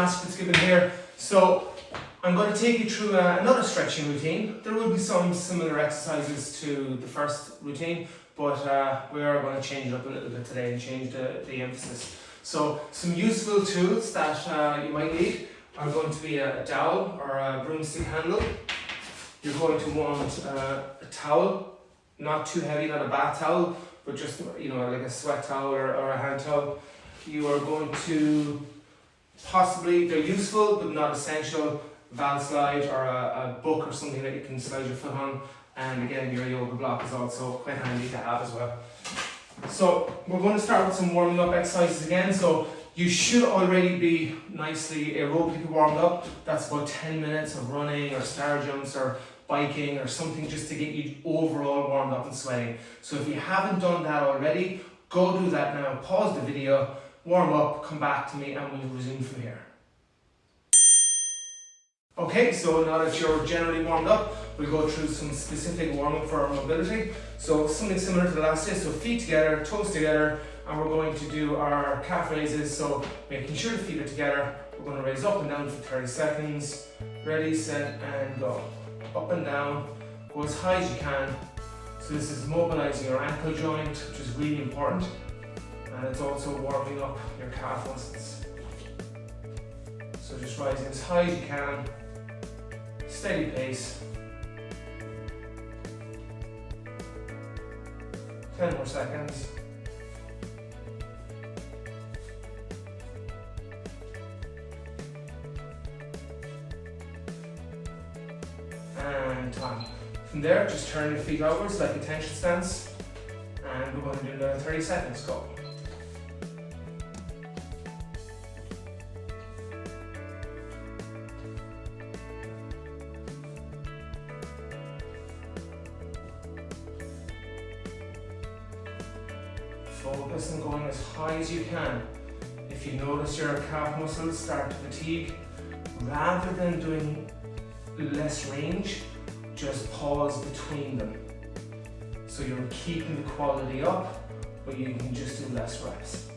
Master Fitzgibbon here. So I'm going to take you through another stretching routine. There will be some similar exercises to the first routine, but we are going to change it up a little bit today and change the emphasis. So some useful tools that you might need are going to be a dowel or a broomstick handle. You're going to want a towel, not too heavy, not a bath towel, but just like a sweat towel or a hand towel. You are going to possibly, they're useful but not essential, valve slide or a book or something that you can slide your foot on, and again your yoga block is also quite handy to have as well. So we're going to start with some warming up exercises again. So you should already be nicely aerobically warmed up. That's about 10 minutes of running or star jumps or biking or something just to get you overall warmed up and sweating. So if you haven't done that already, go do that now. Pause the video, warm up, come back to me, and we'll resume from here. Okay, so now that you're generally warmed up, we'll go through some specific warm-up for our mobility. So something similar to the last day, so feet together, toes together, and we're going to do our calf raises, so making sure the feet are together. We're going to raise up and down for 30 seconds. Ready, set, and go. Up and down, go as high as you can. So this is mobilizing your ankle joint, which is really important, and it's also warming up your calf muscles. So just rising as high as you can, steady pace. 10 more seconds. And time. From there, just turn your feet outwards like a tension stance, and we're going to do another 30 seconds. Go. Focus on going as high as you can. If you notice your calf muscles start to fatigue, rather than doing less range, just pause between them. So you're keeping the quality up, but you can just do less reps.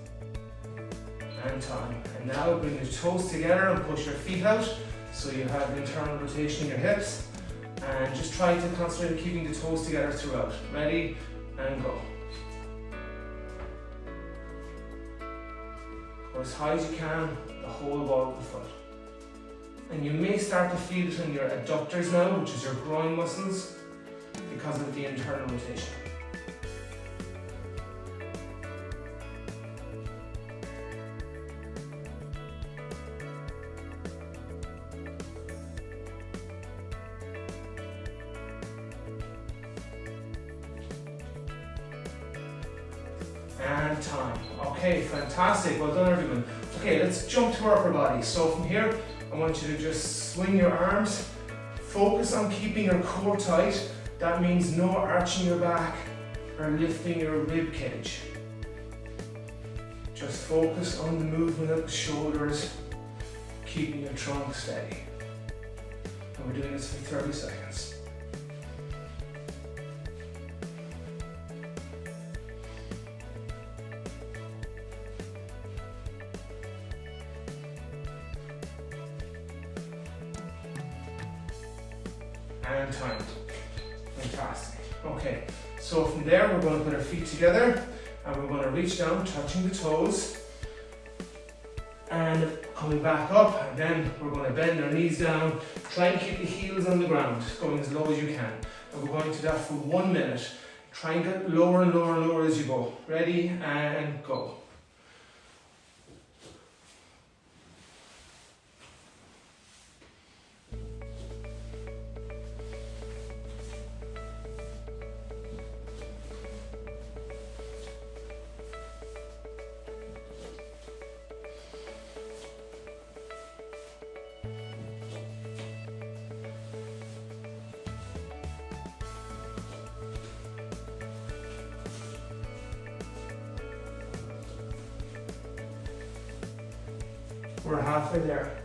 And time. And now bring your toes together and push your feet out so you have internal rotation in your hips. And just try to concentrate on keeping the toes together throughout. Ready, and go. Go as high as you can, the whole ball of the foot. And you may start to feel it in your adductors now, which is your groin muscles, because of the internal rotation. And time. Okay, fantastic. Well done, everyone. Okay, let's jump to our upper body. So from here, I want you to just swing your arms. Focus on keeping your core tight. That means no arching your back or lifting your rib cage. Just focus on the movement of the shoulders, keeping your trunk steady. And we're doing this for 30 seconds. And time. Fantastic. Okay, so from there we're going to put our feet together and we're going to reach down, touching the toes and coming back up, and then we're going to bend our knees down, try and keep the heels on the ground, going as low as you can. And we're going to do that for 1 minute. Try and get lower and lower and lower as you go. Ready, and go. We're halfway there.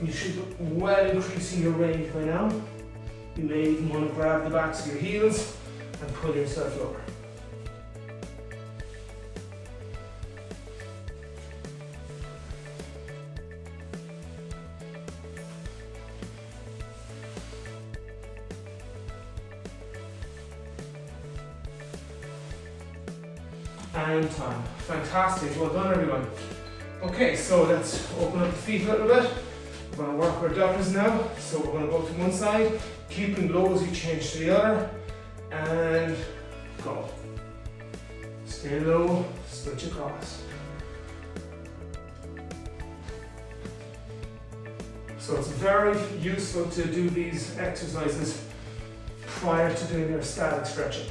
You should be well increasing your range by now. You may even want to grab the backs of your heels and pull yourself lower. and time. Fantastic, well done everyone. Okay, so let's open up the feet a little bit. We're going to work our abdominals now. So we're going to go to one side, keeping low as you change to the other, and go. Stay low, switch across. So it's very useful to do these exercises prior to doing your static stretching.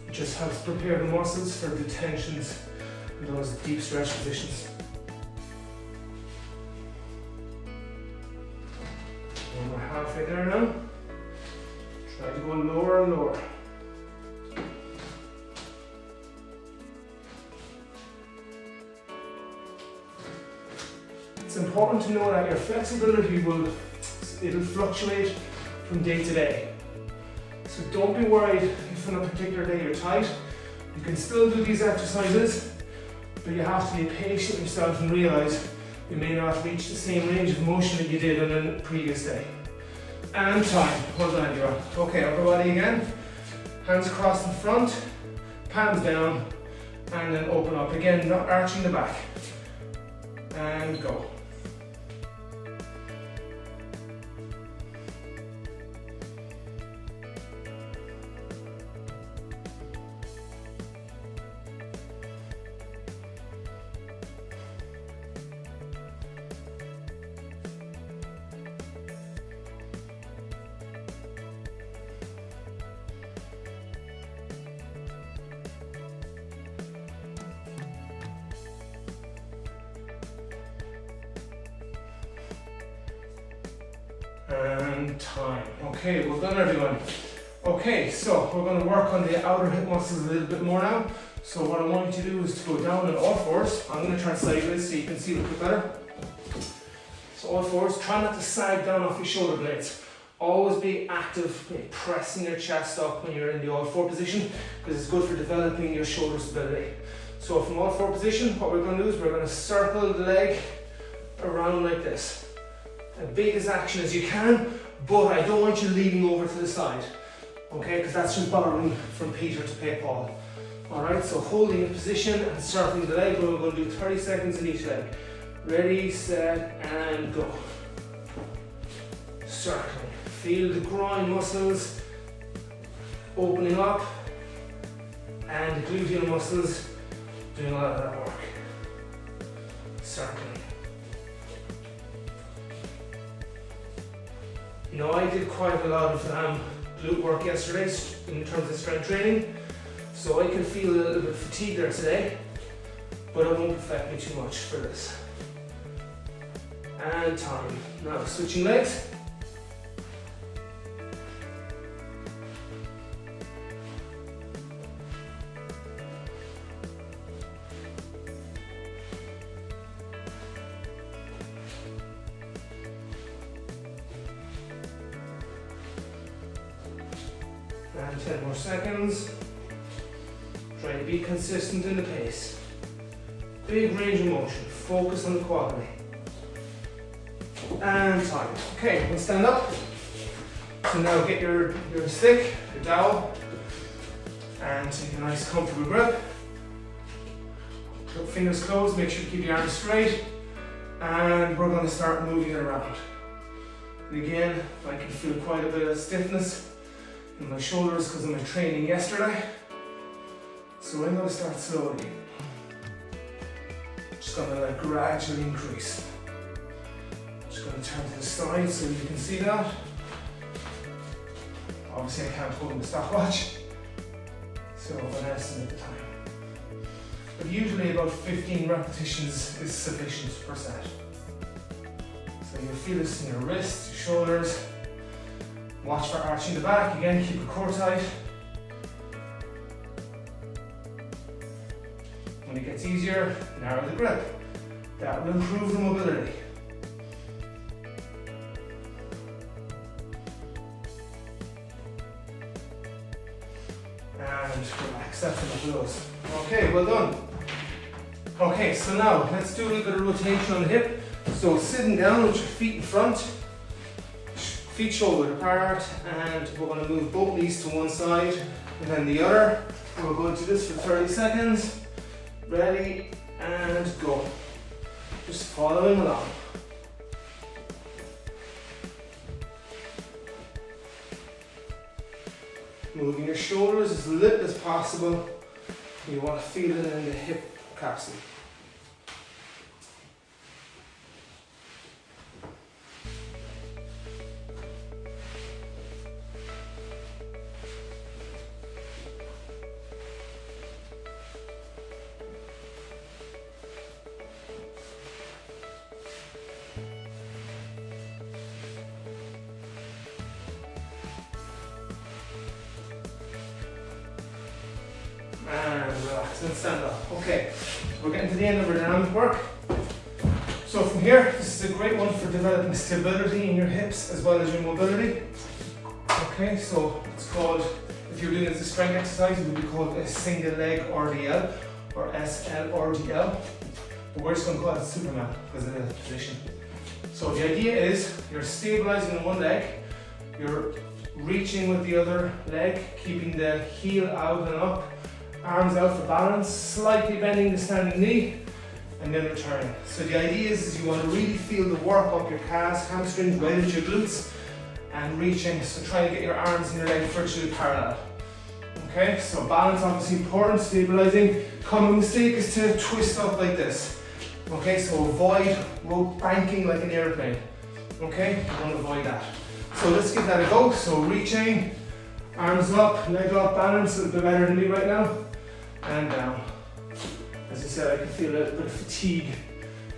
It just helps prepare the muscles for the tensions in those deep stretch positions. And we're halfway there now. Try to go lower and lower. It's important to know that your flexibility it'll fluctuate from day to day. So don't be worried if on a particular day you're tight. You can still do these exercises, but you have to be patient with yourself and realize you may not reach the same range of motion that you did on the previous day. And time. Well done, everyone. Okay, upper body again. Hands crossed in front, palms down, and then open up again, not arching the back. And go. And time. Okay, well done everyone. Okay, so we're going to work on the outer hip muscles a little bit more now. So what I want you to do is to go down on all fours. I'm going to turn sideways so you can see a little bit better. So all fours, try not to sag down off your shoulder blades. Always be active, pressing your chest up when you're in the all four position, because it's good for developing your shoulder stability. So from all four position, what we're going to do is we're going to circle the leg around like this. As big as action as you can, but I don't want you leaning over to the side, okay, because that's just borrowing from Peter to pay Paul. Alright, so holding in position and circling the leg. We're going to do 30 seconds in each leg. Ready, set, and go. Circling. Feel the groin muscles opening up and the gluteal muscles doing a lot of that work. Circling. You know, I did quite a lot of glute work yesterday in terms of strength training, so I can feel a little bit fatigued there today, but it won't affect me too much for this. And time. Now switching legs. And 10 more seconds. Try to be consistent in the pace. Big range of motion. Focus on the quality. And time. Okay, we'll stand up. So now get your stick, your dowel, and take a nice comfortable grip. Fingers closed, make sure you keep your arms straight. And we're going to start moving it around. And again, I can feel quite a bit of stiffness in my shoulders because of my training yesterday. So I'm going to start slowly. Just going to gradually increase. Just going to turn to the side so you can see that. Obviously I can't hold the stopwatch, so an estimate the time. But usually about 15 repetitions is sufficient per set. So you'll feel this in your wrists, your shoulders. Watch for arching the back, again keep your core tight. When it gets easier, narrow the grip. That will improve the mobility. And relax, that's enough of those. Okay, well done. Okay, so now let's do a little bit of rotation on the hip. So sitting down with your feet in front, feet shoulder apart, and we're going to move both knees to one side and then the other. And we're going to do this for 30 seconds. Ready, and go. Just following along. Moving your shoulders as little as possible. You want to feel it in the hip capsule. And relax and stand up. Okay, we're getting to the end of our dynamic work. So from here, this is a great one for developing stability in your hips as well as your mobility. Okay, so it's called, if you're doing it as a strength exercise, it would be called a single leg RDL or SL RDL. But we're just going to call it Superman because of the position. So the idea is you're stabilizing on one leg, you're reaching with the other leg, keeping the heel out and up, arms out for balance, slightly bending the standing knee, and then returning. So the idea is you want to really feel the work up your calves, hamstrings, right into your glutes, and reaching. So try to get your arms and your legs virtually parallel. Okay, so balance obviously important, stabilizing. Common mistake is to twist up like this. Okay, so avoid rope banking like an airplane. Okay, you want to avoid that. So let's give that a go. So reaching, arms up, leg up, balance, a little bit better than me right now. And down. As I said, I can feel a little bit of fatigue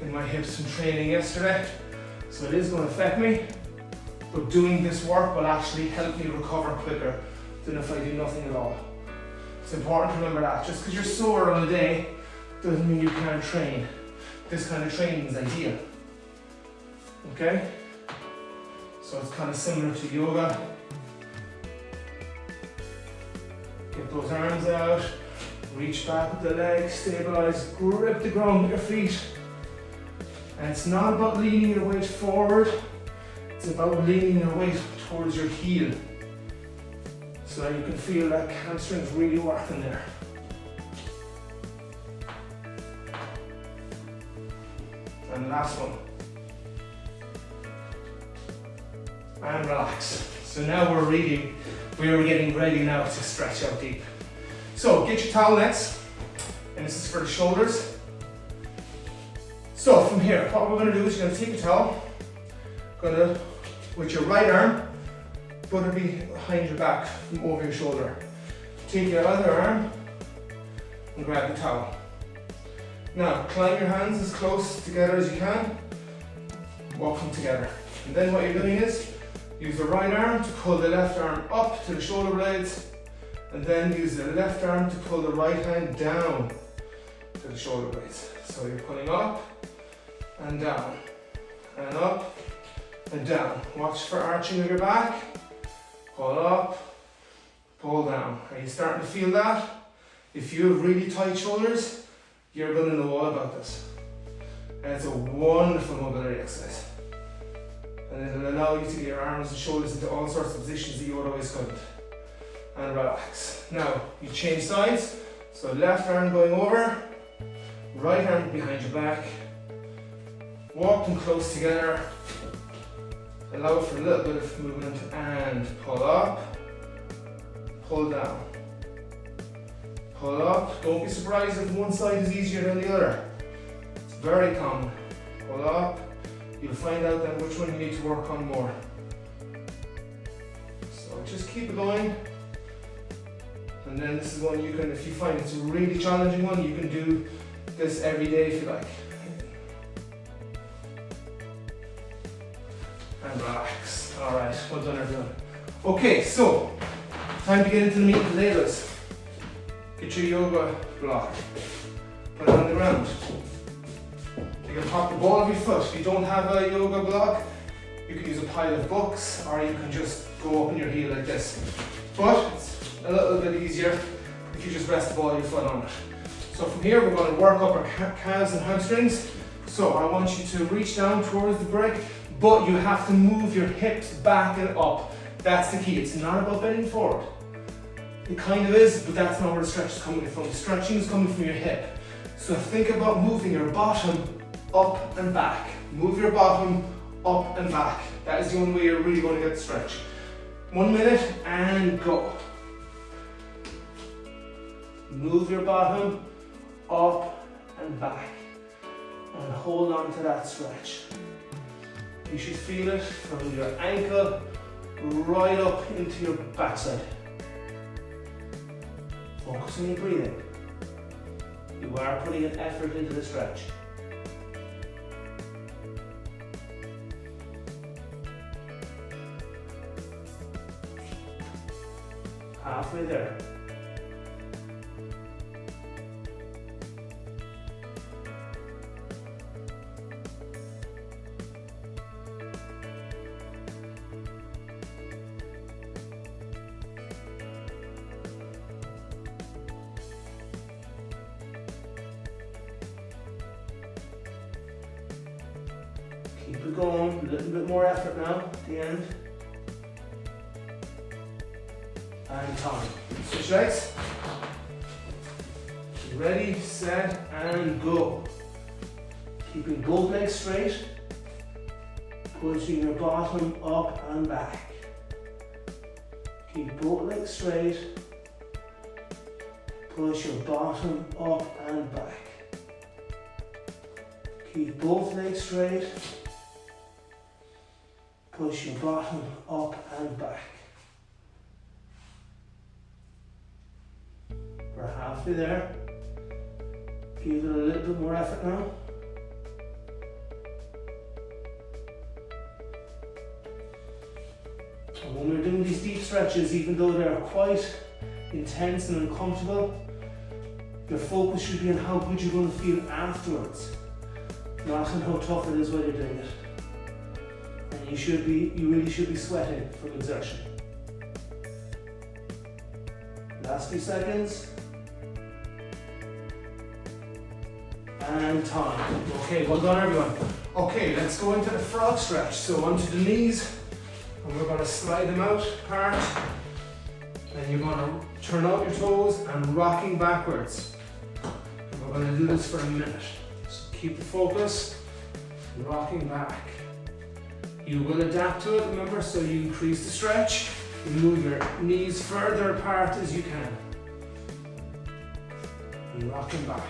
in my hips from training yesterday. So it is going to affect me, but doing this work will actually help me recover quicker than if I do nothing at all. It's important to remember that. Just because you're sore on a day doesn't mean you can't train. This kind of training is ideal. Okay? So it's kind of similar to yoga. Get those arms out. Reach back with the legs, stabilize, grip the ground with your feet. And it's not about leaning your weight forward, it's about leaning your weight towards your heel. So that you can feel that hamstrings really working there. And last one. And relax. So now we're getting ready now to stretch out deep. So get your towelettes, and this is for the shoulders. So from here, what we're going to do is you're going to take your towel, with your right arm, put it behind your back from over your shoulder. Take your other arm and grab the towel. Now climb your hands as close together as you can, walk them together. And then what you're doing is, use the right arm to pull the left arm up to the shoulder blades, and then use the left arm to pull the right hand down to the shoulder blades. So you're pulling up and down, and up and down. Watch for arching of your back. Pull up, pull down. Are you starting to feel that? If you have really tight shoulders, you're going to know all about this. And it's a wonderful mobility exercise. And it'll allow you to get your arms and shoulders into all sorts of positions that you otherwise couldn't. And relax. Now, you change sides. So left arm going over, right arm behind your back. Walk them close together. Allow for a little bit of movement and pull up, pull down. Pull up. Don't be surprised if one side is easier than the other. It's very common. Pull up. You'll find out then which one you need to work on more. So just keep it going. And then this is one you can, if you find it's a really challenging one, you can do this every day if you like. And relax. Alright, well done everyone. Okay, so time to get into the meat and potatoes. Get your yoga block. Put it on the ground. You can pop the ball of your foot. If you don't have a yoga block, you can use a pile of books, or you can just go up in your heel like this. But it's a little bit easier if you just rest the ball of your foot on it. So from here, we're going to work up our calves and hamstrings. So I want you to reach down towards the brick, but you have to move your hips back and up. That's the key. It's not about bending forward. It kind of is, but that's not where the stretch is coming from. The stretching is coming from your hip. So think about moving your bottom up and back. Move your bottom up and back. That is the only way you're really going to get the stretch. 1 minute and go. Move your bottom up and back. And hold on to that stretch. You should feel it from your ankle right up into your backside. Focus on your breathing. You are putting an effort into the stretch. Halfway there. Keep it going, a little bit more effort now at the end. And time. Switch legs. Ready, set, and go. Keeping both legs straight. Pushing your bottom up and back. Keep both legs straight. Push your bottom up and back. Keep both legs straight. Push your bottom up and back. We're halfway there. Give it a little bit more effort now. And when we're doing these deep stretches, even though they're quite intense and uncomfortable, your focus should be on how good you're going to feel afterwards, not on how tough it is while you're doing it. And you really should be sweating from exertion. Last few seconds. And time. Okay, well done everyone. Okay, let's go into the frog stretch. So onto the knees, and we're going to slide them out apart. And you're going to turn out your toes and rocking backwards. And we're going to do this for a minute. So keep the focus, rocking back. You will adapt to it, remember, so you increase the stretch. You move your knees further apart as you can. And rocking back.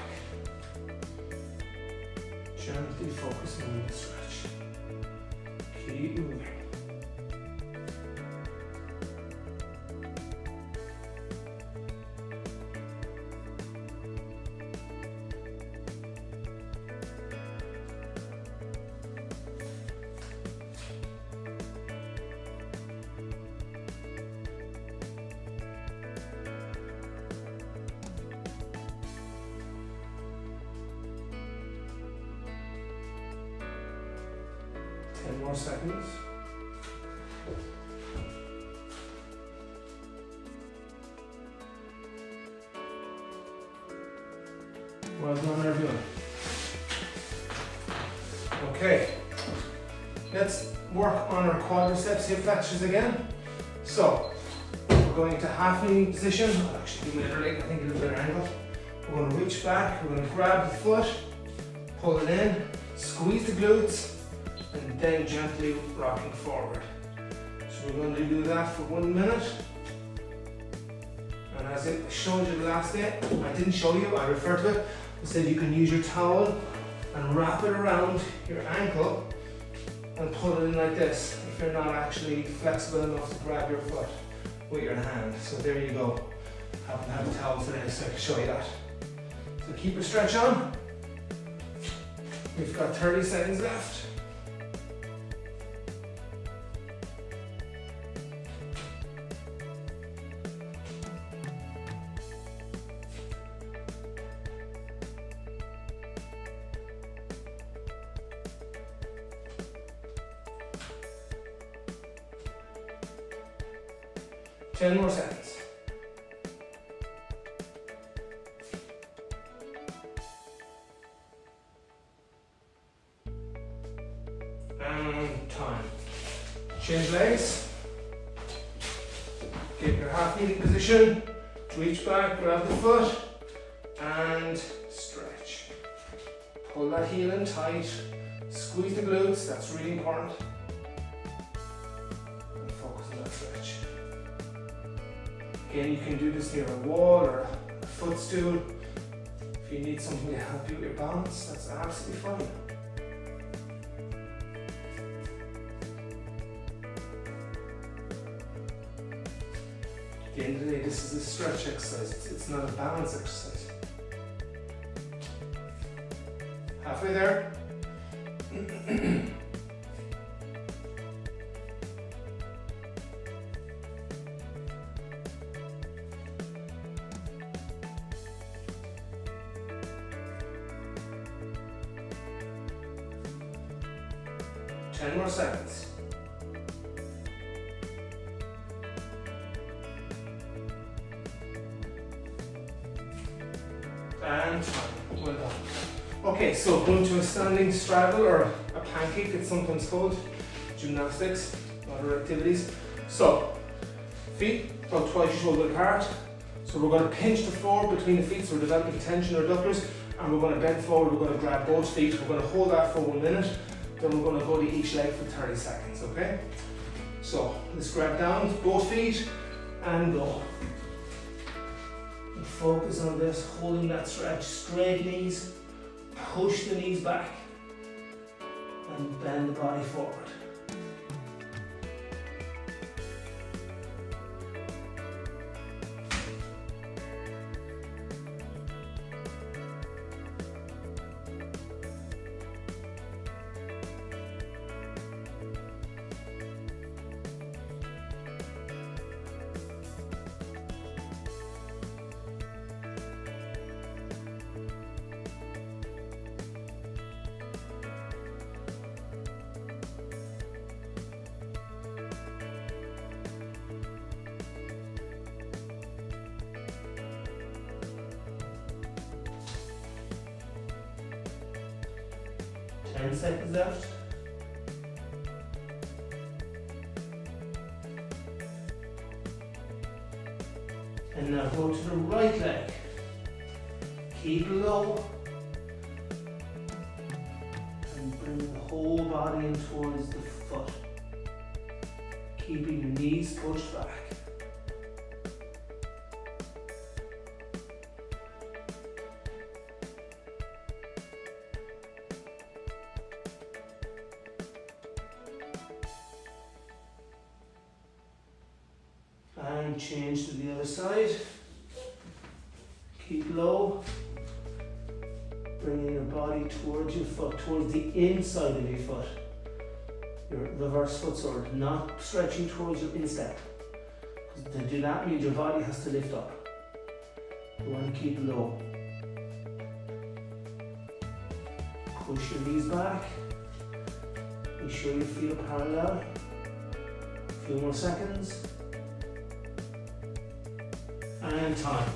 Gently focusing on the stretch. Keep moving. More seconds. Well done everyone. Okay, let's work on our quadriceps hip flexors again. So, we're going into half knee position. I'll actually do my other leg, I think it'll be a better angle. We're going to reach back, we're going to grab the foot, pull it in, squeeze the glutes, and then gently rocking forward. So we're going to do that for 1 minute. And as I showed you the last day, I didn't show you, I referred to it. I said you can use your towel and wrap it around your ankle and pull it in like this if you're not actually flexible enough to grab your foot with your hand. So there you go. I happen to have a towel today so I can show you that. So keep your stretch on. We've got 30 seconds left. Ten more seconds. And time. Change legs. Get your half kneeling position. Reach back, grab the foot, and stretch. Pull that heel in tight. Squeeze the glutes, that's really important. And focus on that stretch. Again, you can do this near a wall or a footstool. If you need something to help you with your balance, that's absolutely fine. At the end of the day, this is a stretch exercise, it's not a balance exercise. Halfway there. 10 more seconds. And time. Well done. Okay, so going to a standing straddle or a pancake, it's sometimes called, gymnastics, other activities. So, feet about twice your shoulder apart. So we're going to pinch the floor between the feet, so we're developing tension adductors, and we're going to bend forward, we're going to grab both feet, we're going to hold that for 1 minute, then we're going to go to each leg for 30 seconds, okay? So, let's grab down, both feet, and go. And focus on this, holding that stretch, straight knees, push the knees back, and bend the body forward. Ten seconds left. And now go to the right leg. Keep low. And bring the whole body in towards the foot. Keeping your knees pushed back. And change to the other side. Keep low. Bringing your body towards your foot, towards the inside of your foot. Your reverse foot sword, not stretching towards your instep. To do that means your body has to lift up. You want to keep low. Push your knees back. Make sure your feet are parallel. A few more seconds. And time.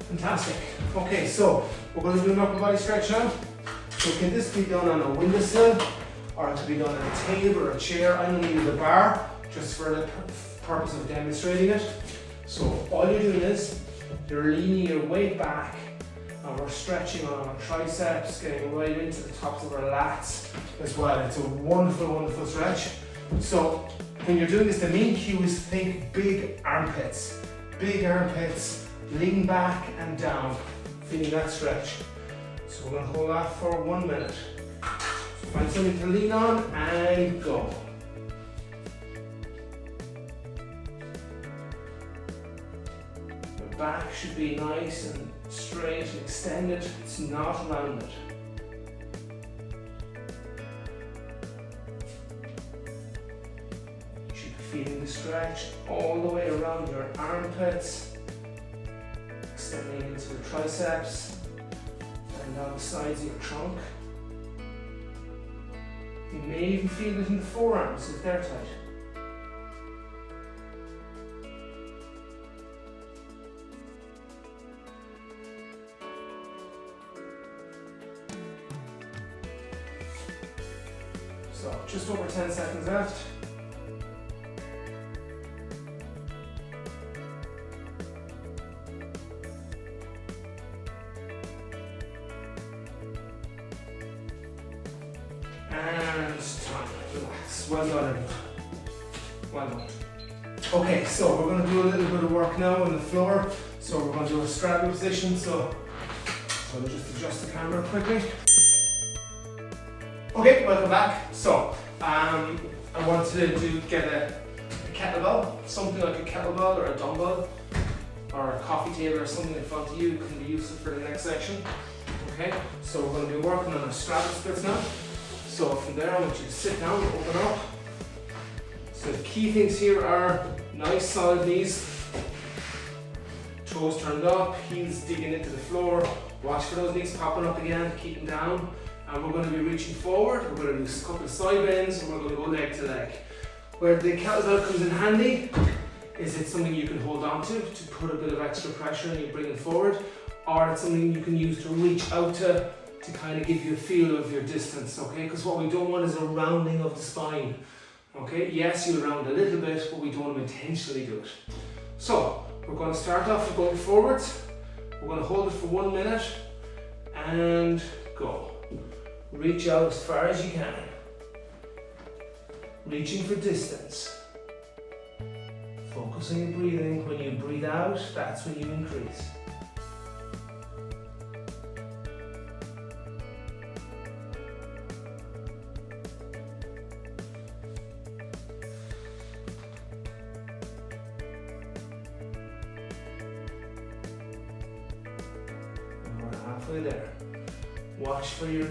Fantastic. Okay, so we're going to do an upper body stretch now. So can this be done on a windowsill, or it can be done on a table or a chair? I'm going to use a bar just for the purpose of demonstrating it. So all you're doing is you're leaning your weight back, and we're stretching on our triceps, getting right into the tops of our lats as well. It's a wonderful, wonderful stretch. So when you're doing this, the main cue is think big armpits. Big armpits, lean back and down, feeling that stretch. So we're going to hold that for 1 minute. So find something to lean on and go. The back should be nice and straight and extended, it's not rounded. Feeling the stretch all the way around your armpits, extending into the triceps and down the sides of your trunk. You may even feel it in the forearms if they're tight. So just over 10 seconds left. and time. Relax. Well done, everyone. Well done. Okay, so we're going to do a little bit of work now on the floor. So we're going to do a straddle position. So I'll just adjust the camera quickly. Okay, welcome back. So I wanted to get a kettlebell, something like a kettlebell or a dumbbell or a coffee table or something in front of you can be useful for the next section. Okay, so we're going to be working on our straddle splits now. So from there, I want you to sit down, open up. So the key things here are nice solid knees, toes turned up, heels digging into the floor. Watch for those knees popping up again, keep them down. And we're going to be reaching forward. We're going to do a couple of side bends and we're going to go leg to leg. Where the kettlebell comes in handy is it's something you can hold on to put a bit of extra pressure and you bring it forward, or it's something you can use to reach out to kind of give you a feel of your distance, okay? Because what we don't want is a rounding of the spine, okay? Yes, you'll round a little bit, but we don't want to intentionally do it. So, we're going to start off with going forwards. We're going to hold it for 1 minute and go. Reach out as far as you can. Reaching for distance. Focus on your breathing. When you breathe out, that's when you increase. And we're halfway there. Watch for your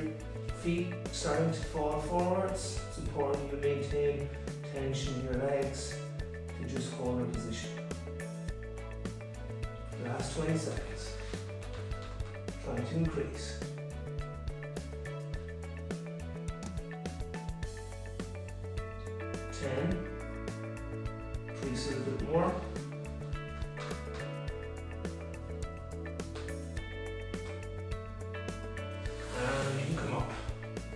feet starting to fall forwards. It's important you maintain tension in your legs to just hold a position. Last 20 seconds. Trying to increase. 10. Increase a little bit more. And you can come up.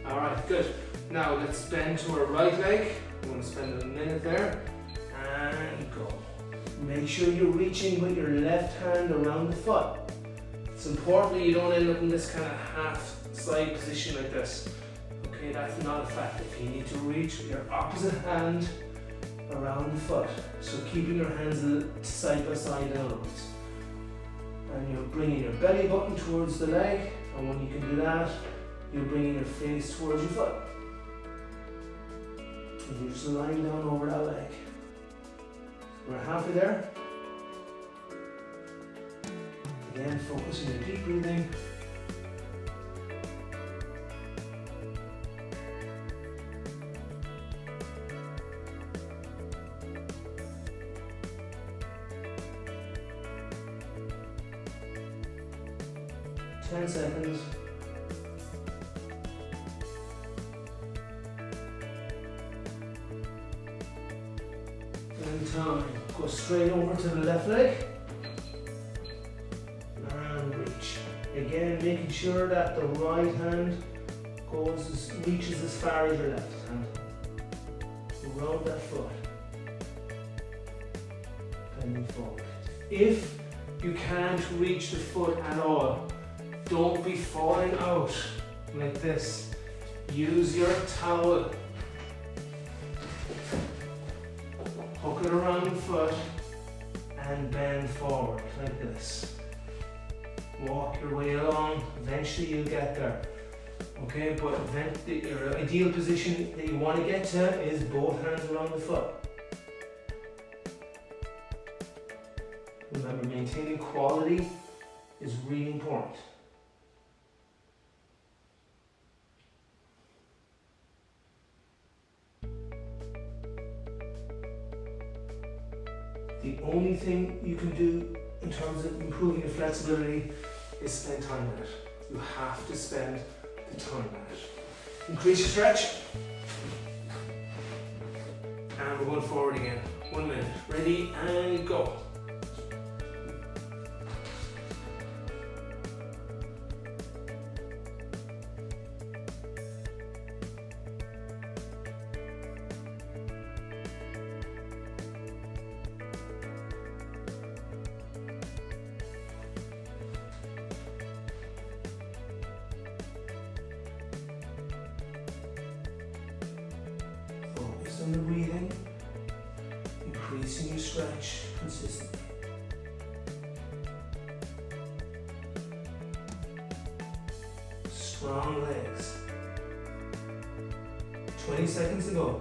Alright, good. Now let's bend to our right leg. I'm going to spend a minute there. And go. Make sure you're reaching with your left hand around the foot. It's important that you don't end up in this kind of half side position like this. Okay, that's not effective. You need to reach with your opposite hand around the foot. So keeping your hands side by side in other words. And you're bringing your belly button towards the leg. And when you can do that, you're bringing your face towards your foot. And you're just lying down over that leg. We're halfway there. Again, focus on your deep breathing. Ten seconds. And time. Go straight over to the left leg. And reach. Again, making sure that the right hand reaches as far as your left hand. Round that foot. Bending forward. If you can't reach the foot at all, don't be falling out like this. Use your towel. Hook it around the foot and bend forward like this. Walk your way along, eventually you'll get there. Okay, but your ideal position that you want to get to is both hands around the foot. Remember, maintaining quality is really important. The only thing you can do in terms of improving your flexibility is spend time with it. You have to spend the time with it. Increase your stretch. And we're going forward again. 1 minute. Ready and go. on the breathing, increasing your stretch consistently. Strong legs. 20 seconds to go.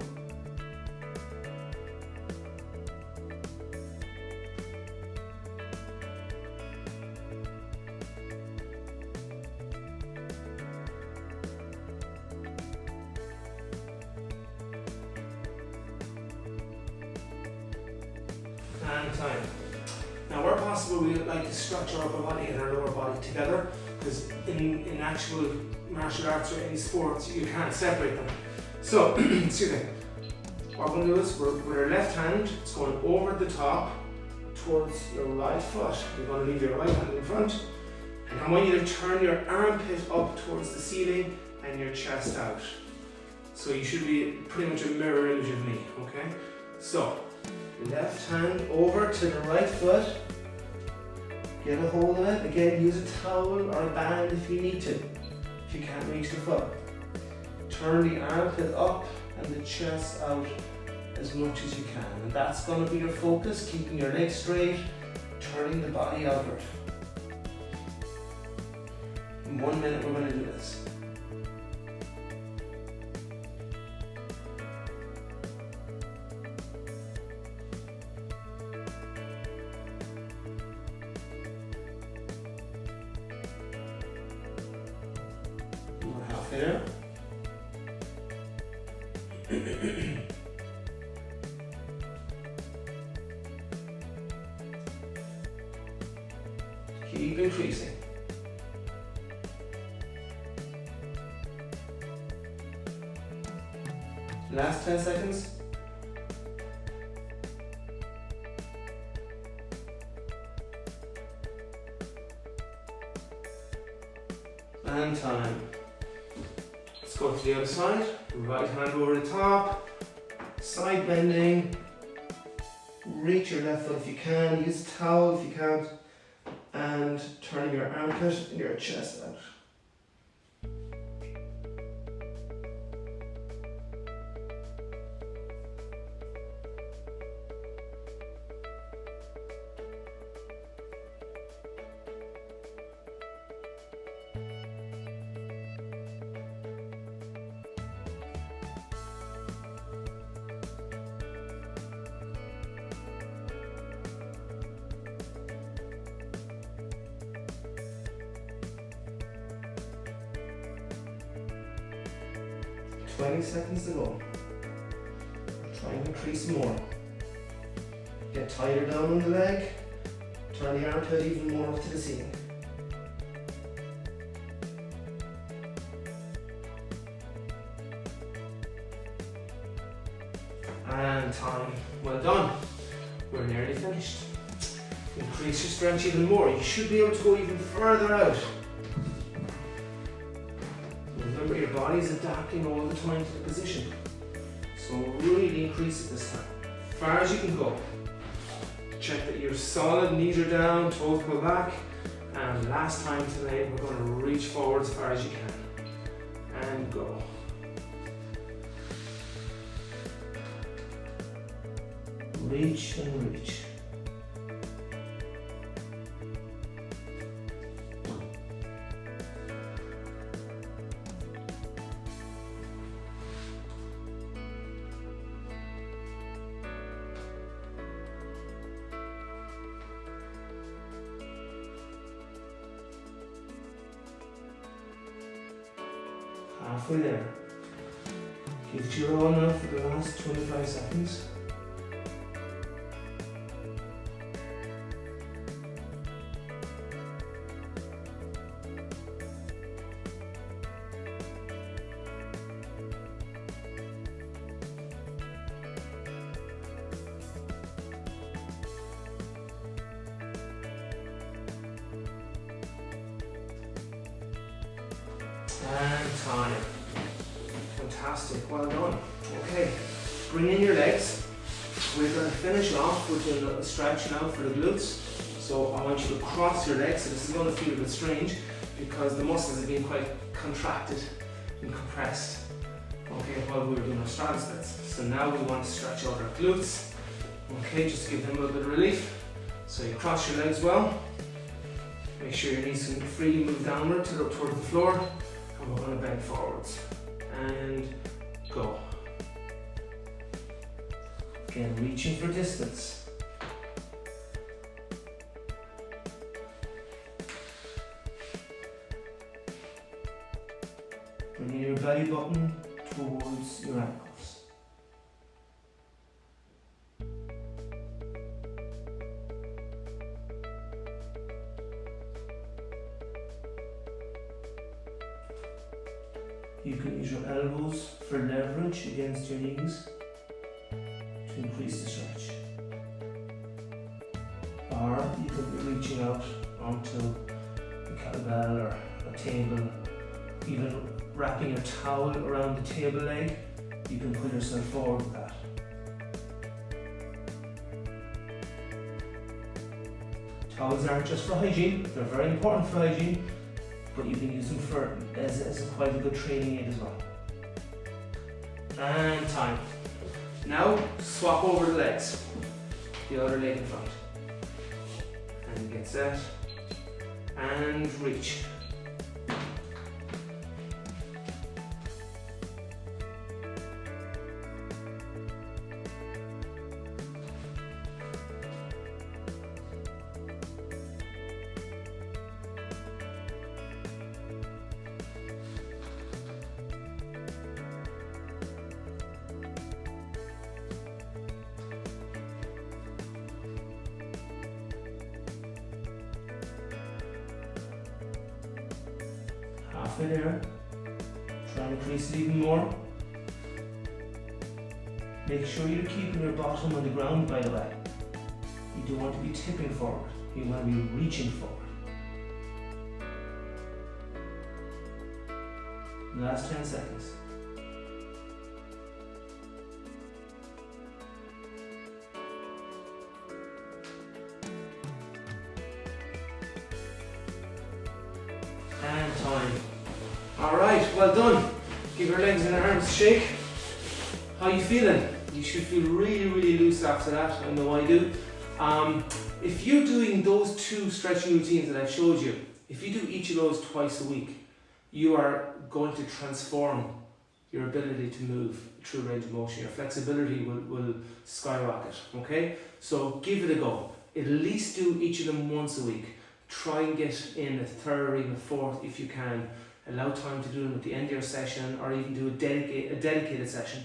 And time. Now where possible we like to stretch our upper body and our lower body together, because in actual martial arts or any sports you can't separate them. So, excuse me, what we're going to do is with our left hand, it's going over the top towards your right foot. You're going to leave your right hand in front, and I want you to turn your armpit up towards the ceiling and your chest out. So you should be pretty much a mirror image of me, okay? So, left hand over to the right foot, get a hold of it. Again, use a towel or a band if you need to, if you can't reach the foot. Turn the armpit up and the chest out as much as you can. And that's going to be your focus, keeping your legs straight, turning the body outward. In 1 minute we're going to do this. We're halfway there. Keep increasing. Last 10 seconds. And time. Let's go to the other side. Right hand over the top. Side bending. Reach your left foot if you can. Use a towel if you can't. And turning your armpit and your chest out. Twenty seconds to go. Try and increase more. Get tighter down on the leg. Turn the armpit even more up to the ceiling. And time. Well done. We're nearly finished. Increase your strength even more. You should be able to go even further out. Remember, your body is adapting all the time to the position. So really increase it this time. As far as you can go. Check that you're solid, knees are down, toes pull back. And last time today, we're going to reach forward as far as you can. And go. Reach and reach. Halfway there. Give it your all now for the last 25 seconds. And time. Fantastic, well done. Okay, bring in your legs. We're going to finish off with a little stretch now for the glutes. So I want you to cross your legs. So this is going to feel a bit strange because the muscles have been quite contracted and compressed. Okay, while we were doing our straddle splits. So now we want to stretch out our glutes. Okay, just give them a little bit of relief. So you cross your legs well. Make sure your knees can freely move downward to look towards the floor. And we're going to bend forwards. And go. Again, reaching for distance. Bringing your belly button towards your ankles. You can use your elbows for leverage against your knees to increase the stretch. Or you could be reaching out onto a kettlebell or a table, even wrapping a towel around the table leg. You can put yourself forward with that. Towels aren't just for hygiene, they're very important for hygiene, but you can use them for as quite a good training aid as well. And time. Now swap over the legs, the other leg in front. And get set, and reach. Halfway there. Try and increase it even more. Make sure you're keeping your bottom on the ground, by the way. You don't want to be tipping forward. You want to be reaching forward. Last 10 seconds. And time. Alright, well done. Give your legs and arms a shake. How are you feeling? You should feel really, really loose after that. I know I do. If you're doing those two stretching routines that I've showed you, if you do each of those twice a week, you are going to transform your ability to move through range of motion. Your flexibility will skyrocket, okay? So give it a go. At least do each of them once a week. Try and get in a third or even a fourth if you can. Allow time to do them at the end of your session, or even do a dedicated session.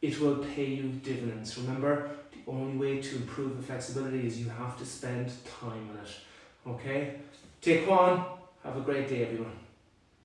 It will pay you dividends. Remember, the only way to improve the flexibility is you have to spend time on it. Okay? Taekwon, have a great day, everyone.